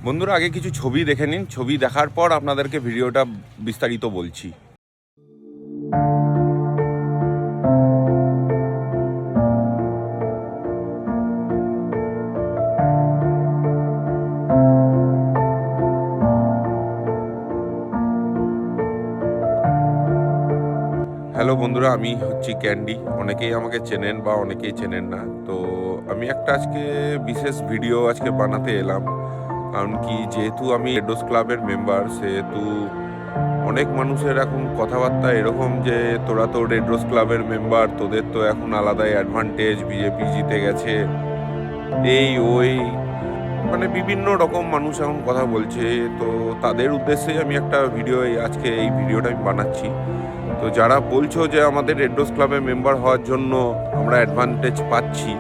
বন্ধুরা, আগে কিছু ছবি দেখে নিন। ছবি দেখার পর আপনাদেরকে ভিডিওটা বিস্তারিত বলছি। হ্যালো বন্ধুরা, আমি হচ্ছি ক্যান্ডি। অনেকেই আমাকে চেনেন বা অনেকেই চেনেন না। তো আমি একটা আজকে বিশেষ ভিডিও বানাতে এলাম। কারণ কি, যেহেতু আমি রেড রোজ ক্লাবের মেম্বার, সেহেতু অনেক মানুষের এখন কথাবার্তা এরকম যে তোরা তো রেড রোজ ক্লাবের মেম্বার, তোদের তো এখন আলাদাই অ্যাডভান্টেজ, বিজেপি জিতে গেছে, এই ওই মানে বিভিন্ন রকম মানুষ এখন কথা বলছে। তো তাদের উদ্দেশ্যেই আমি একটা ভিডিও আজকে এই ভিডিওটা আমি বানাচ্ছি। তো যারা বলছো যে আমাদের রেড রোজ ক্লাবের মেম্বার হওয়ার জন্য আমরা অ্যাডভান্টেজ পাচ্ছি,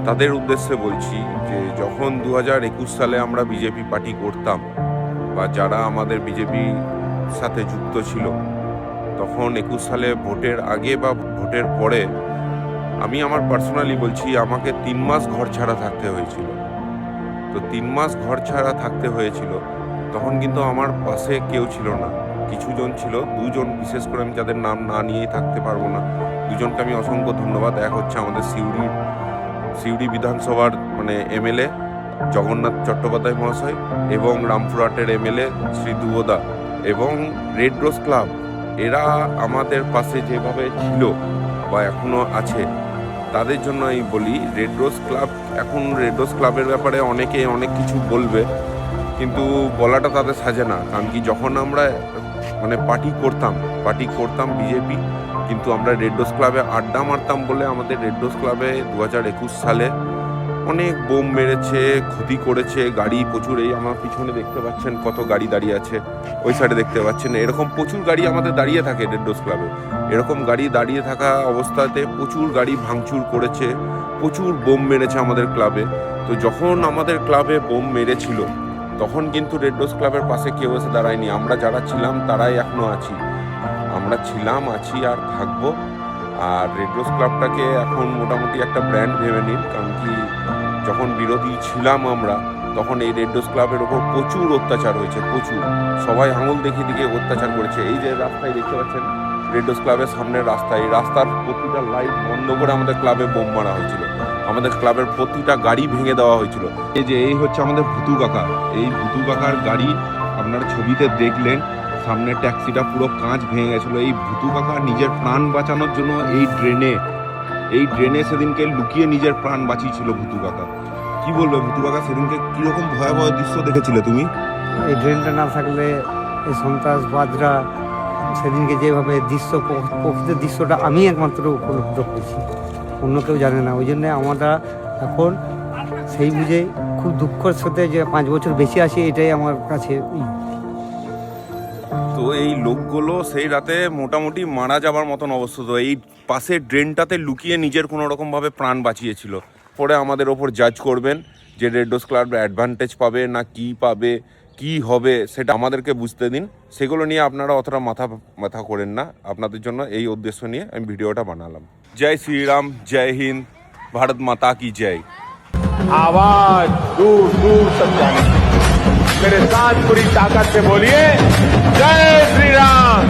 তাদের উদ্দেশ্যে বলছি যে যখন 2021 সালে আমরা বিজেপি পার্টি করতাম বা যারা আমাদের বিজেপি সাথে যুক্ত ছিল, তখন 21 সালে ভোটের আগে বা ভোটের পরে আমি আমার পার্সোনালি বলছি, আমাকে 3 মাস ঘর ছাড়া থাকতে হয়েছিল। তো 3 মাস ঘর ছাড়া থাকতে হয়েছিল। তখন কিন্তু আমার পাশে কেউ ছিল না। কিছুজন ছিল, দুজন বিশেষ করে, আমি যাদের নাম না নিয়েই থাকতে পারবো না। দুজনকে আমি অসংখ্য ধন্যবাদ। এক হচ্ছে আমাদের সিউড়ি বিধানসভার এমএলএ জগন্নাথ চট্টোপাধ্যায় মহাশয়, এবং রামপুরহাটের এমএলএ শ্রী দুবদা, এবং রেড রোজ ক্লাব। এরা আমাদের পাশে যেভাবে ছিল বা এখনও আছে, তাদের জন্য আমি বলি রেড রোজ ক্লাব। এখন রেড রোজ ক্লাবের ব্যাপারে অনেকে অনেক কিছু বলবে, কিন্তু বলাটা তাদের সাজে না। কারণ কি, যখন আমরা পার্টি করতাম বিজেপি, কিন্তু আমরা রেড রোজ ক্লাবে আড্ডা মারতাম বলে আমাদের রেড রোজ ক্লাবে 2021 সালে অনেক বোম মেরেছে, ক্ষতি করেছে, গাড়ি প্রচুর। এই আমার পিছনে দেখতে পাচ্ছেন কত গাড়ি দাঁড়িয়ে আছে, ওই সাইডে দেখতে পাচ্ছেন এরকম প্রচুর গাড়ি আমাদের দাঁড়িয়ে থাকে রেড রোজ ক্লাবে। এরকম গাড়ি দাঁড়িয়ে থাকা অবস্থাতে প্রচুর গাড়ি ভাঙচুর করেছে, প্রচুর বোম মেরেছে আমাদের ক্লাবে। তো যখন আমাদের ক্লাবে বোম মেরেছিল, তখন কিন্তু রেড রোজ ক্লাবের পাশে কেউ এসে দাঁড়ায়নি। আমরা যারা ছিলাম তারাই এখনো আছি, আছি আর থাকবো। আর রেড রোজ ক্লাবটাকে এখন মোটামুটি একটা ব্র্যান্ড ভেবে নিন। কারণ কি, যখন বিরোধী ছিলাম আমরা, তখন এই রেড রোজ ক্লাবের ওপর প্রচুর অত্যাচার হয়েছে, প্রচুর। সবাই আঙুল দেখিয়ে অত্যাচার করেছে। এই যে রাস্তায় দেখতে পাচ্ছেন, রেড রোজ ক্লাবের সামনের রাস্তায়, এই রাস্তার প্রতিটা লাইট বন্ধ করে আমাদের ক্লাবে বোম মারা হয়েছিল। আমাদের ক্লাবের প্রতিটা গাড়ি ভেঙে দেওয়া হয়েছিল। এই হচ্ছে আমাদের ভুতু কাকা। এই ভুতু কাকার গাড়ি আপনারা ছবিতে দেখলেন, সামনে ট্যাক্সিটা পুরো কাঁচ ভেঙে গেছিল। এই ভুতু কাকা নিজের প্রাণ বাঁচানোর জন্য এই ড্রেনে সেদিনকে লুকিয়ে নিজের প্রাণ বাঁচিয়েছিল ভুতু কাকা। কি বলবে ভুতু কাকা, সেদিনকে কিরকম ভয়াবহ দৃশ্য দেখেছিলে তুমি? এই ড্রেনটা না থাকলে এই সন্ত্রাসবাদরা সেদিনকে যেভাবে প্রকৃত দৃশ্যটা আমি একমাত্র উপলব্ধ করেছি, অন্য কেউ জানে না। ওই জন্যে আমরা এখন সেই বুঝে খুব দুঃখের সাথে যে 5 বছর বেশি আছি, এটাই আমার কাছে। তো এই লোকগুলো সেই রাতে মোটামুটি মারা যাবার মতন অবস্থা। তো এই পাশের ড্রেনটাতে লুকিয়ে নিজের কোনো রকমভাবে প্রাণ বাঁচিয়েছিল। পরে আমাদের ওপর জাজ করবেন যে রেড রোজ ক্লাব অ্যাডভান্টেজ পাবে না কি হবে, সেটা আমাদেরকে বুঝতে দিন। সেগুলো নিয়ে আপনারা অতটা মাথা করেন না। আপনাদের জন্য এই উদ্দেশ্য নিয়ে আমি ভিডিওটা বানালাম। জয় শ্রীরাম, জয় হিন্দ, ভারত মাতা কি জয়। आवाज दूर दूर तक जाने मेरे साथ पूरी ताकत से बोलिए, जय श्री राम।